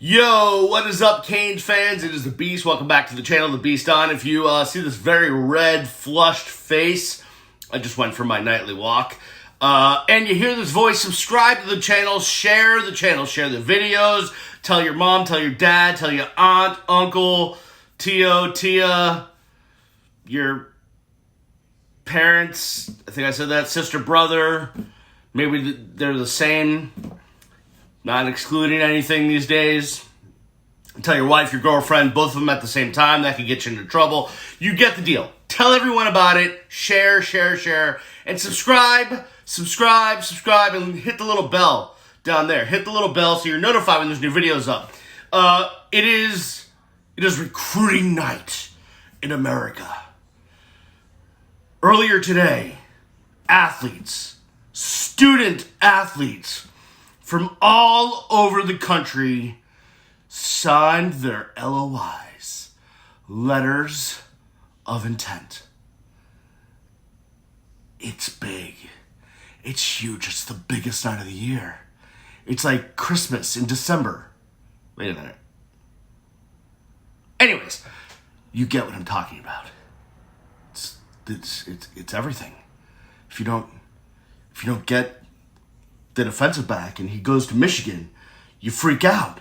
Yo, what is up, Canes fans? It is the Beast. Welcome back to the channel, The Beast On. If you see this very red, flushed face, I just went for my nightly walk. And you hear this voice, subscribe to the channel, share the videos, tell your mom, tell your dad, tell your aunt, uncle, Tio, Tia, your parents, I think I said that, sister, brother, maybe they're the same. Not excluding anything these days. Tell your wife, your girlfriend, both of them at the same time. That could get you into trouble. You get the deal. Tell everyone about it. Share. And subscribe, and hit the little bell down there. Hit the little bell so you're notified when there's new videos up. It is recruiting night in America. Earlier today, student athletes, from all over the country signed their LOIs, letters of intent. It's big. It's huge. It's the biggest night of the year. It's like Christmas in December. Wait a minute. Anyways, you get what I'm talking about. It's everything. If you don't get the defensive back and he goes to Michigan, you freak out.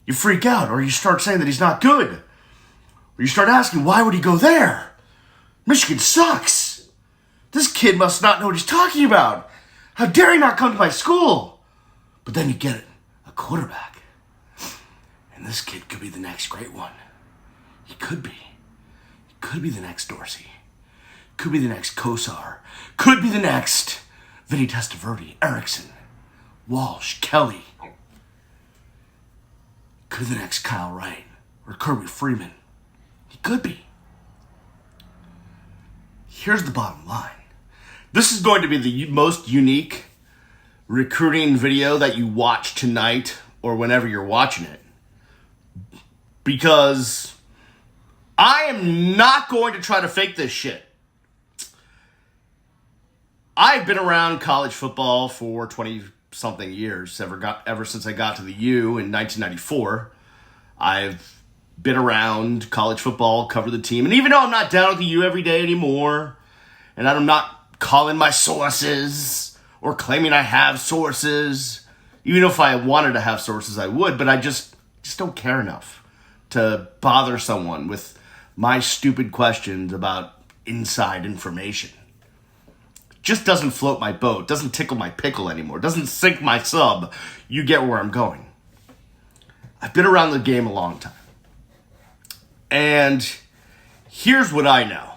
Or you start saying that he's not good. Or you start asking, why would he go there? Michigan sucks. This kid must not know what he's talking about. How dare he not come to my school? But then you get a quarterback. And this kid could be the next great one. He could be. He could be the next Dorsey. Could be the next Kosar. Could be the next Vinny Testaverde, Erickson, Walsh, Kelly. Could be the next Kyle Wright or Kirby Freeman. He could be. Here's the bottom line. This is going to be the most unique recruiting video that you watch tonight or whenever you're watching it. Because I am not going to try to fake this shit. I've been around college football for 20-something years, ever since I got to the U in 1994. I've been around college football, covered the team, and even though I'm not down at the U every day anymore, and I'm not calling my sources or claiming I have sources, even if I wanted to have sources, I would, but I just don't care enough to bother someone with my stupid questions about inside information. Just doesn't float my boat, doesn't tickle my pickle anymore, doesn't sink my sub. You get where I'm going. I've been around the game a long time. And here's what I know.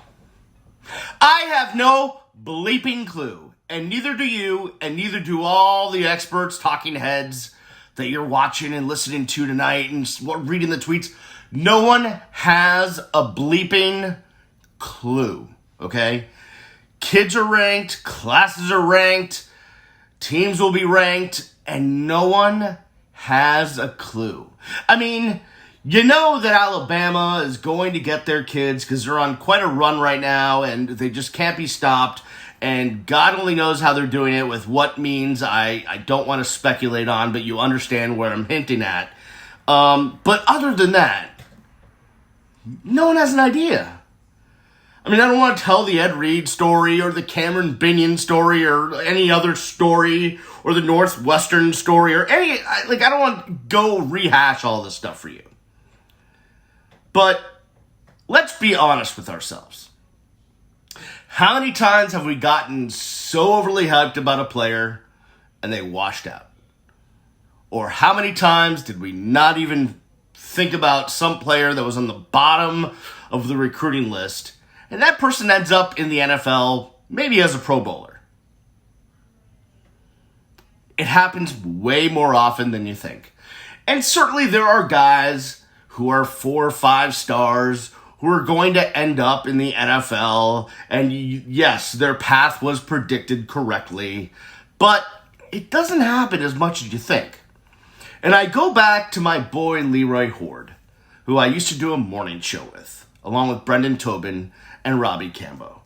I have no bleeping clue, and neither do you, and neither do all the experts, talking heads that you're watching and listening to tonight and reading the tweets. No one has a bleeping clue, okay? Kids are ranked, classes are ranked, teams will be ranked, and no one has a clue. I mean, you know that Alabama is going to get their kids because they're on quite a run right now and they just can't be stopped. And God only knows how they're doing it with what means I don't want to speculate on, but you understand where I'm hinting at. But other than that, no one has an idea. I mean, I don't want to tell the Ed Reed story or the Cameron Binion story or any other story or the Northwestern story or I don't want to go rehash all this stuff for you. But let's be honest with ourselves. How many times have we gotten so overly hyped about a player and they washed out? Or how many times did we not even think about some player that was on the bottom of the recruiting list and that person ends up in the NFL, maybe as a Pro Bowler? It happens way more often than you think. And certainly there are guys who are 4 or 5 stars who are going to end up in the NFL. And yes, their path was predicted correctly. But it doesn't happen as much as you think. And I go back to my boy Leroy Hoard, who I used to do a morning show with, along with Brendan Tobin and Robbie Cambo.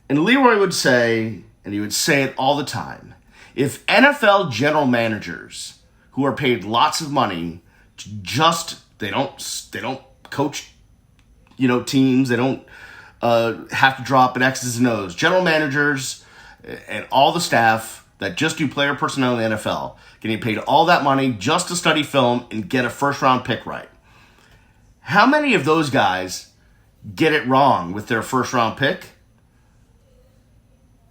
And Leroy would say, and he would say it all the time, if NFL general managers who are paid lots of money They don't coach, teams. They don't have to drop an X's and O's. General managers and all the staff that just do player personnel in the NFL getting paid all that money just to study film and get a first-round pick right. How many of those guys get it wrong with their first-round pick?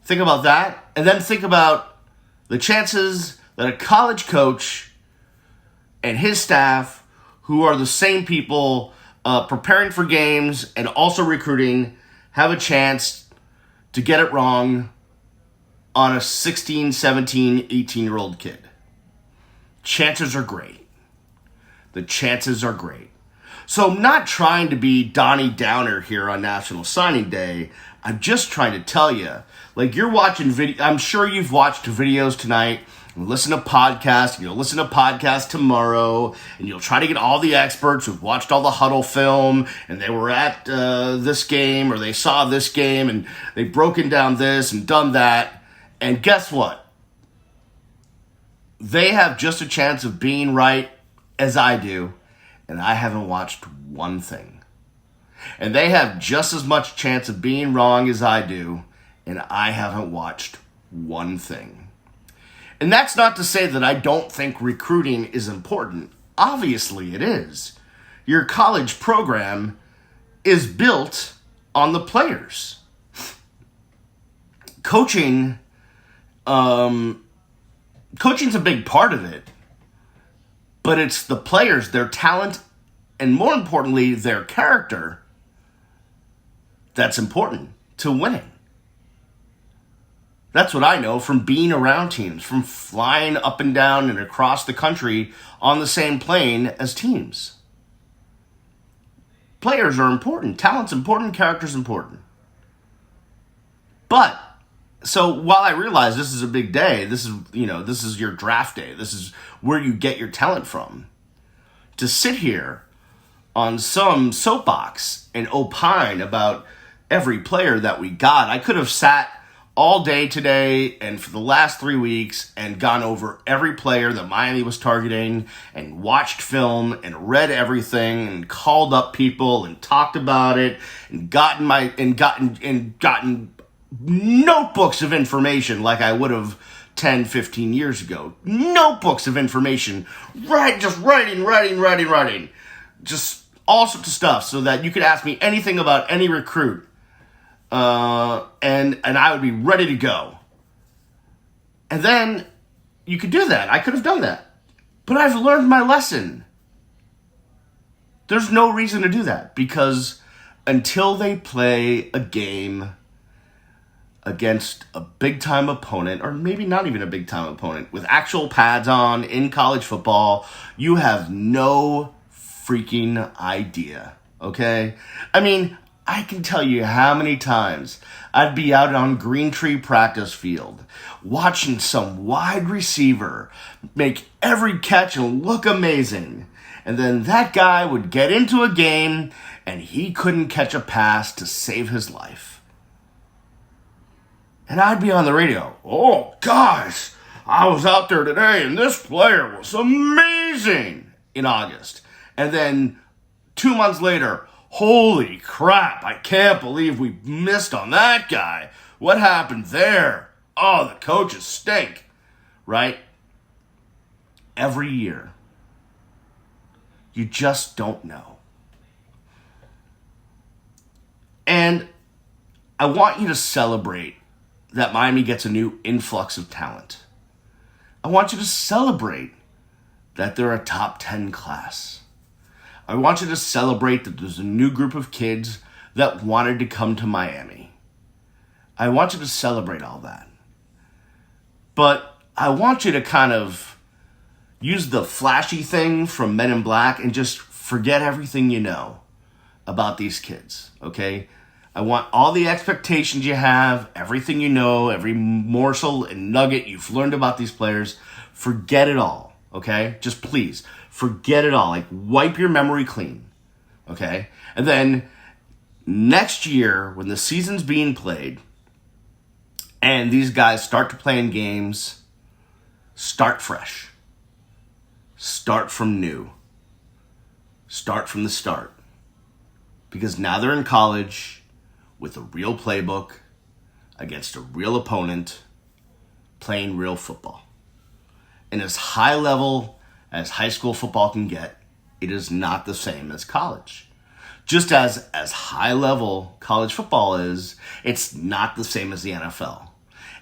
Think about that, and then think about the chances that a college coach and his staff, who are the same people preparing for games and also recruiting, have a chance to get it wrong on a 16, 17, 18-year-old kid. Chances are great. The chances are great. So I'm not trying to be Donnie Downer here on National Signing Day. I'm just trying to tell you, like, you're watching video. I'm sure you've watched videos tonight, and listen to podcasts, and you'll listen to podcasts tomorrow, and you'll try to get all the experts who've watched all the huddle film, and they were at this game, or they saw this game, and they've broken down this and done that. And guess what? They have just a chance of being right as I do, and I haven't watched one thing. And they have just as much chance of being wrong as I do, and I haven't watched one thing. And that's not to say that I don't think recruiting is important. Obviously it is. Your college program is built on the players. Coaching's a big part of it, but it's the players, their talent, and more importantly, their character that's important to winning. That's what I know from being around teams, from flying up and down and across the country on the same plane as teams. Players are important. Talent's important. Character's important. But, so while I realize this is a big day, this is your draft day. This is where you get your talent from. To sit here on some soapbox and opine about every player that we got, I could have sat all day today and for the last 3 weeks and gone over every player that Miami was targeting and watched film and read everything and called up people and talked about it and gotten notebooks of information like I would have 10, 15 years ago. Notebooks of information. Right, just writing. Just all sorts of stuff so that you could ask me anything about any recruit. And I would be ready to go. And then you could do that. I could have done that. But I've learned my lesson. There's no reason to do that because until they play a game against a big-time opponent, or maybe not even a big-time opponent, with actual pads on in college football, you have no freaking idea, okay? I mean, I can tell you how many times I'd be out on Green Tree practice field watching some wide receiver make every catch and look amazing. And then that guy would get into a game and he couldn't catch a pass to save his life. And I'd be on the radio, "Oh gosh, I was out there today and this player was amazing," in August. And then 2 months later, "Holy crap, I can't believe we missed on that guy. What happened there? Oh, the coaches stink," right? Every year. You just don't know. And I want you to celebrate that Miami gets a new influx of talent. I want you to celebrate that they're a top 10 class. I want you to celebrate that there's a new group of kids that wanted to come to Miami. I want you to celebrate all that. But I want you to kind of use the flashy thing from Men in Black and just forget everything you know about these kids, okay? I want all the expectations you have, everything you know, every morsel and nugget you've learned about these players. Forget it all, okay? Just please, forget it all. Like, wipe your memory clean, okay? And then next year, when the season's being played, and these guys start to play in games, start fresh. Start from new. start from the start. Because now they're in college with a real playbook against a real opponent playing real football. And as high level as high school football can get, it is not the same as college. Just as high level college football is, it's not the same as the NFL.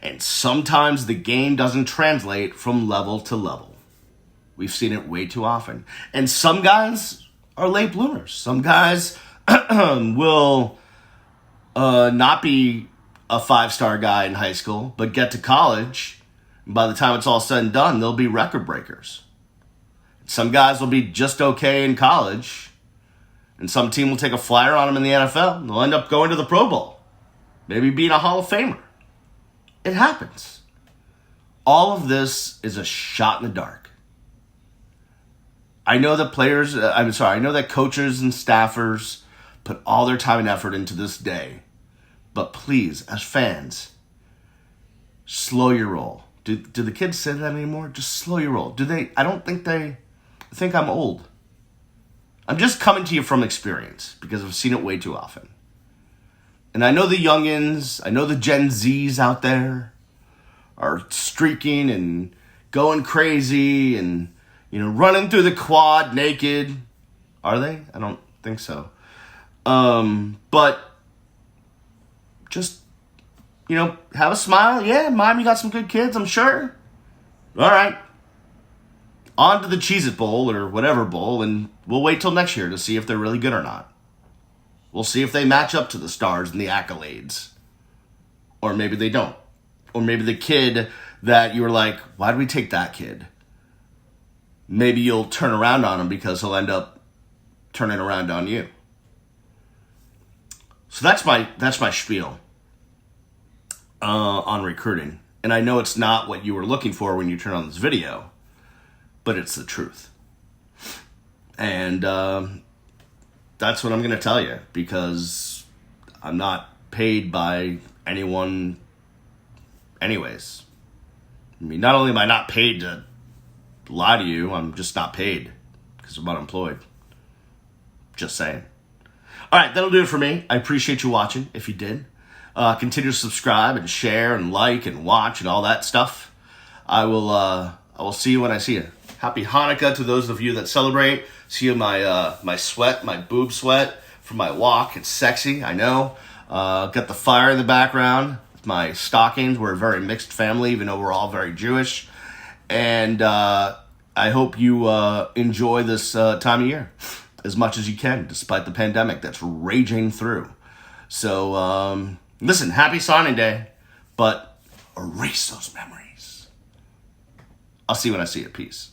And sometimes the game doesn't translate from level to level. We've seen it way too often. And some guys are late bloomers. Some guys will not be a 5-star guy in high school, but get to college, and by the time it's all said and done, they'll be record breakers. Some guys will be just okay in college, and some team will take a flyer on them in the NFL, and they'll end up going to the Pro Bowl, maybe being a Hall of Famer. It happens. All of this is a shot in the dark. I know that I know that coaches and staffers put all their time and effort into this day. But please, as fans, slow your roll. Do the kids say that anymore? Just slow your roll. I don't think they think I'm old. I'm just coming to you from experience because I've seen it way too often. And I know the youngins, I know the Gen Zs out there are streaking and going crazy and, running through the quad naked. Are they? I don't think so. But just, have a smile. Yeah, Mom, you got some good kids, I'm sure. All right. On to the Cheez-It Bowl or whatever bowl, and we'll wait till next year to see if they're really good or not. We'll see if they match up to the stars and the accolades. Or maybe they don't. Or maybe the kid that you were like, why did we take that kid? Maybe you'll turn around on him because he'll end up turning around on you. So that's my spiel on recruiting. And I know it's not what you were looking for when you turn on this video, but it's the truth. And that's what I'm going to tell you, because I'm not paid by anyone anyways. I mean, not only am I not paid to lie to you, I'm just not paid because I'm unemployed. Just saying. All right, that'll do it for me. I appreciate you watching, if you did. Continue to subscribe and share and like and watch and all that stuff. I will see you when I see you. Happy Hanukkah to those of you that celebrate. See you my sweat, my boob sweat from my walk. It's sexy, I know. Got the fire in the background. My stockings. We're a very mixed family, even though we're all very Jewish. And I hope you enjoy this time of year as much as you can, despite the pandemic that's raging through. So, listen, happy signing day, but erase those memories. I'll see you when I see you. Peace.